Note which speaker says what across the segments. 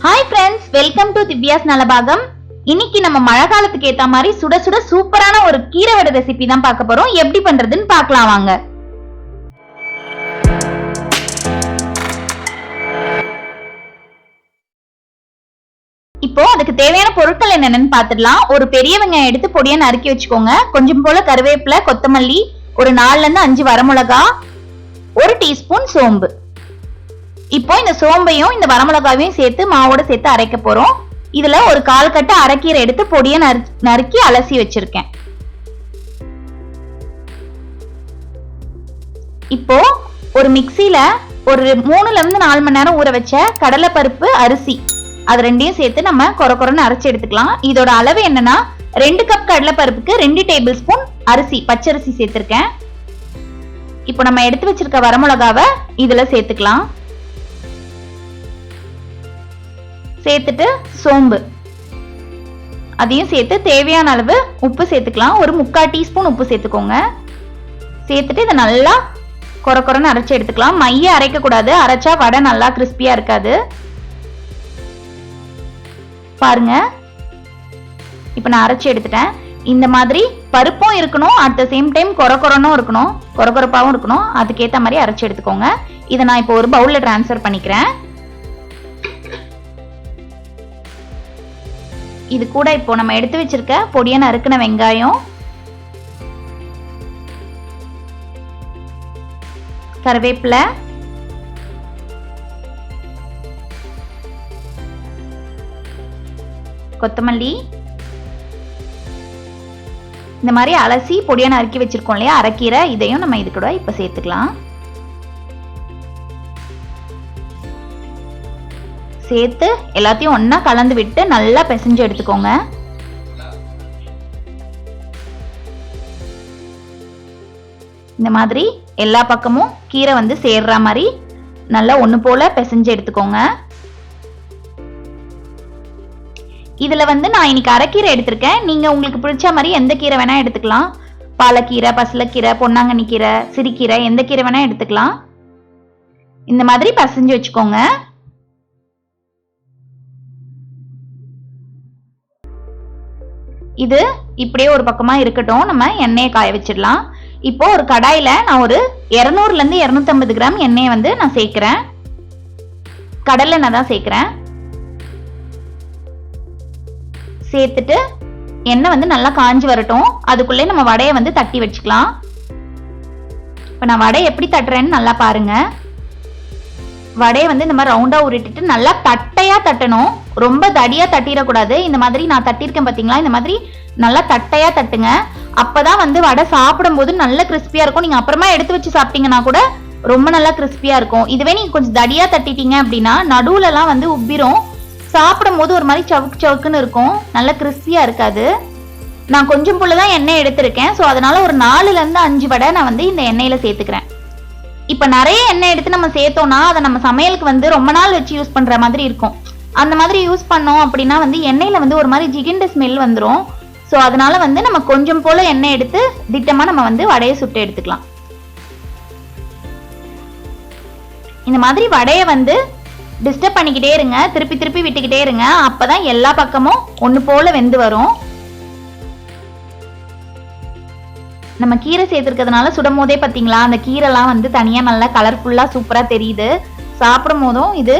Speaker 1: Hi friends, welcome to Divya's Nalabagam. இன்னைக்கு நம்ம மழை காலத்துக்கு ஏத்த மாதிரி சுட சுட சூப்பரான ஒரு கீரை வடை ரெசிபி தான் பார்க்க போறோம். எப்படி பண்றதுன்னு பார்க்கலாம் வாங்க. இப்போ அதுக்கு தேவையான பொருட்கள் என்னென்னு பார்த்துடலாம். ஒரு பெரிய வெங்காயம் எடுத்து பொடியா நறுக்கி வச்சுக்கோங்க. கொஞ்சம் போல கருவேப்பிலை, கொத்தமல்லி, ஒரு 4ல இருந்து 5 வரமிளகா, 1 டீஸ்பூன் சோம்பு. இப்போ இந்த சோம்பையும் இந்த வரமிளகாவையும் சேர்த்து மாவோட சேர்த்து அரைக்க போறோம். இதுல ஒரு 1/4 கட்டு அரைக்கீரை எடுத்து பொடியை நறுக்கி அலசி வச்சிருக்கேன். இப்போ ஒரு மிக்சியில ஒரு 3ல இருந்து 4 மணி நேரம் ஊற வச்ச கடலைப்பருப்பு, அரிசி அது ரெண்டையும் சேர்த்து நம்ம கொரன்னு அரைச்சு எடுத்துக்கலாம். இதோட அளவு என்னன்னா 2 கப் கடலைப்பருப்புக்கு 2 டேபிள் ஸ்பூன் அரிசி, பச்சரிசி சேர்த்திருக்கேன். இப்போ நம்ம எடுத்து வச்சிருக்க வரமிளகாவை இதுல சேர்த்துக்கலாம். சேர்த்துட்டு சோம்பு அதையும் சேர்த்து தேவையான அளவு உப்பு சேர்த்துக்கலாம். ஒரு 3/4 டீஸ்பூன் உப்பு சேர்த்துக்கோங்க. சேர்த்துட்டு இதை நல்லா கொரன்னு அரைச்சு எடுத்துக்கலாம். மைய அரைக்க கூடாது, அரைச்சா வடை நல்லா கிறிஸ்பியா இருக்காது. பாருங்க, இப்ப நான் அரைச்சு எடுத்துட்டேன். இந்த மாதிரி பருப்பும் இருக்கணும், அட் த சேம் டைம் கொரக்கொரனும் இருக்கணும், கொரப்பாவும் இருக்கணும். அதுக்கேற்ற மாதிரி அரைச்சு எடுத்துக்கோங்க. இதை நான் இப்போ ஒரு பவுல்ல டிரான்ஸ்ஃபர் பண்ணிக்கிறேன். இது கூட இப்போ நம்ம எடுத்து வச்சிருக்க பொடியா நறுக்கின வெங்காயம், கருவேப்பிலை, கொத்தமல்லி, இந்த மாதிரி அலசி பொடியா நறுக்கி வச்சிருக்கோம் இல்லையா அரைக்கீரை, இதையும் நம்ம இது கூட இப்ப சேர்த்துக்கலாம். சேர்த்து எல்லாத்தையும் ஒண்ணா கலந்து விட்டு நல்லா பிசைஞ்சு எடுத்துக்கோங்க. இந்த மாதிரி எல்லா பக்கமும் கீரை வந்து சேர்ற மாதிரி நல்லா ஒண்ணு போல பிசைஞ்சு எடுத்துக்கோங்க. இதுல வந்து நான் இன்னைக்கு அரைக்கீரை எடுத்திருக்கேன். நீங்க உங்களுக்கு பிடிச்ச மாதிரி எந்த கீரை வேணா எடுத்துக்கலாம். பாலக்கீரை, பசலக்கீரை, பொன்னாங்கண்ணி கீரை, சிறுகீரை, எந்த கீரை வேணா எடுத்துக்கலாம். இந்த மாதிரி பிசைஞ்சு வச்சுக்கோங்க. இது இப்படியே ஒரு பக்கமா இருக்கட்டும். நம்ம எண்ணெயை காய வச்சிடலாம். இப்போ ஒரு கடாயில நான் ஒரு 200ல இருந்து 250 கிராம் எண்ணெயை வந்து நான் சேர்க்கிறேன். கடலை எண்ணெய் தான் சேர்க்கிறேன். சேர்த்துட்டு எண்ணெய் வந்து நல்லா காஞ்சி வரட்டும். அதுக்குள்ளே நம்ம வடையை வந்து தட்டி வச்சுக்கலாம். இப்ப நான் வடையை எப்படி தட்டுறேன்னு நல்லா பாருங்க. வடையை வந்து இந்த மாதிரி ரவுண்டா உருட்டிட்டு நல்லா தட்டையா தட்டணும். ரொம்ப தடியா தட்டிடக்கூடாது. இந்த மாதிரி நான் தட்டிருக்கேன் பாத்தீங்களா, இந்த மாதிரி நல்லா தட்டையா தட்டுங்க. அப்பதான் வந்து வடை சாப்பிடும் போது நல்ல கிறிஸ்பியா இருக்கும். நீங்க அப்புறமா எடுத்து வச்சு சாப்பிட்டீங்கன்னா கூட ரொம்ப நல்லா கிறிஸ்பியா இருக்கும். இதுவே நீங்க கொஞ்சம் தடியா தட்டிட்டீங்க அப்படின்னா நடுவுல எல்லாம் வந்து உப்பிரும். சாப்பிடும் போது ஒரு மாதிரி சவுக்கு சவுக்குன்னு இருக்கும், நல்ல கிறிஸ்பியா இருக்காது. நான் கொஞ்சம் போலதான் எண்ணெய் எடுத்திருக்கேன். ஸோ அதனால ஒரு 4ல இருந்து 5 வடை நான் வந்து இந்த எண்ணெயில சேர்த்துக்கிறேன். இப்ப நிறைய எண்ணெய் எடுத்து நம்ம சேர்த்தோம்னா அதை நம்ம சமையலுக்கு வந்து ரொம்ப நாள் வச்சு யூஸ் பண்ற மாதிரி இருக்கும். அந்த மாதிரி யூஸ் பண்ணோம் அப்படின்னா வந்து எண்ணெயில வந்து ஒரு மாதிரி ஜிகிண்ட ஸ்மெல் வந்துடும். ஸோ அதனால வந்து நம்ம கொஞ்சம் போல எண்ணெய் எடுத்து திட்டமா நம்ம வந்து வடையை சுட்டு எடுத்துக்கலாம். இந்த மாதிரி வடையை வந்து டிஸ்டர்ப் பண்ணிக்கிட்டே இருங்க, திருப்பி திருப்பி விட்டுக்கிட்டே இருங்க. அப்பதான் எல்லா பக்கமும் ஒண்ணு போல வெந்து வரும். நம்ம கீரை சேர்த்துருக்கிறதுனால சுடும் போதே பார்த்தீங்களா அந்த கீரைலாம் வந்து தனியாக நல்லா கலர்ஃபுல்லாக சூப்பராக தெரியுது. சாப்பிடும் போதும் இது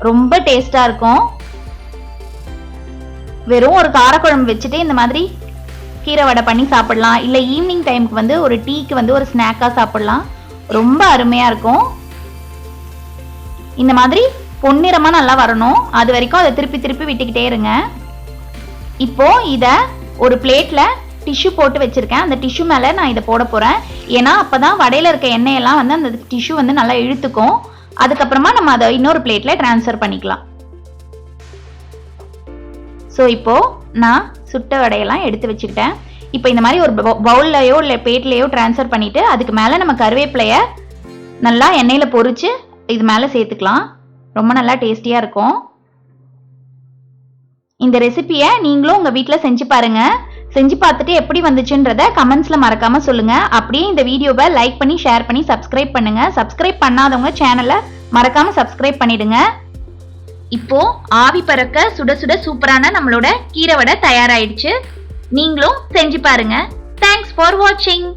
Speaker 1: ரொம்ப டேஸ்டாக இருக்கும். வெறும் ஒரு காரக்குழம்பு வச்சுட்டு இந்த மாதிரி கீரை வடை பண்ணி சாப்பிடலாம். இல்லை ஈவினிங் டைமுக்கு வந்து ஒரு டீக்கு வந்து ஒரு ஸ்நாக்காக சாப்பிடலாம். ரொம்ப அருமையாக இருக்கும். இந்த மாதிரி பொன்னிறமாக நல்லா வரணும். அது வரைக்கும் அதை திருப்பி திருப்பி விட்டுக்கிட்டே இருங்க. இப்போ இதை ஒரு பிளேட்டில் டிஷ்யூ போட்டு வச்சிருக்கேன். அந்த டிஷ்யூ மேல நான் இதை போட போறேன். ஏன்னா அப்பதான் வடையில இருக்க எண்ணெயெல்லாம் வந்து அந்த டிஷ்யூ வந்து நல்லா இழுத்துக்கும். அதுக்கப்புறமா நம்ம அதை இன்னொரு பிளேட்ல டிரான்ஸ்ஃபர் பண்ணிக்கலாம். ஸோ இப்போ நான் சுட்ட வடையெல்லாம் எடுத்து வச்சுக்கிட்டேன். இப்போ இந்த மாதிரி ஒரு பவுல்லையோ இல்லை பிளேட்லையோ டிரான்ஸ்ஃபர் பண்ணிட்டு அதுக்கு மேல நம்ம கருவேப்பிலைய நல்லா எண்ணெயில பொரிச்சு இது மேல சேர்த்துக்கலாம். ரொம்ப நல்லா டேஸ்டியா இருக்கும். இந்த ரெசிபியை நீங்களும் உங்க வீட்டில் செஞ்சு பாருங்க. செஞ்சு பார்த்துட்டு எப்படி வந்துச்சுன்றத கமெண்ட்ஸ்ல மறக்காம சொல்லுங்க. அப்படியே இந்த வீடியோவை லைக் பண்ணி ஷேர் பண்ணி சப்ஸ்கிரைப் பண்ணுங்க. சப்ஸ்கிரைப் பண்ணாதவங்க சேனலை மறக்காம சப்ஸ்கிரைப் பண்ணிடுங்க. இப்போ ஆவி பறக்க சுட சுட சூப்பரான நம்மளோட கீரை வடை தயாராயிடுச்சு. நீங்களும் செஞ்சு பாருங்க. தேங்க்ஸ் ஃபார் வாட்சிங்.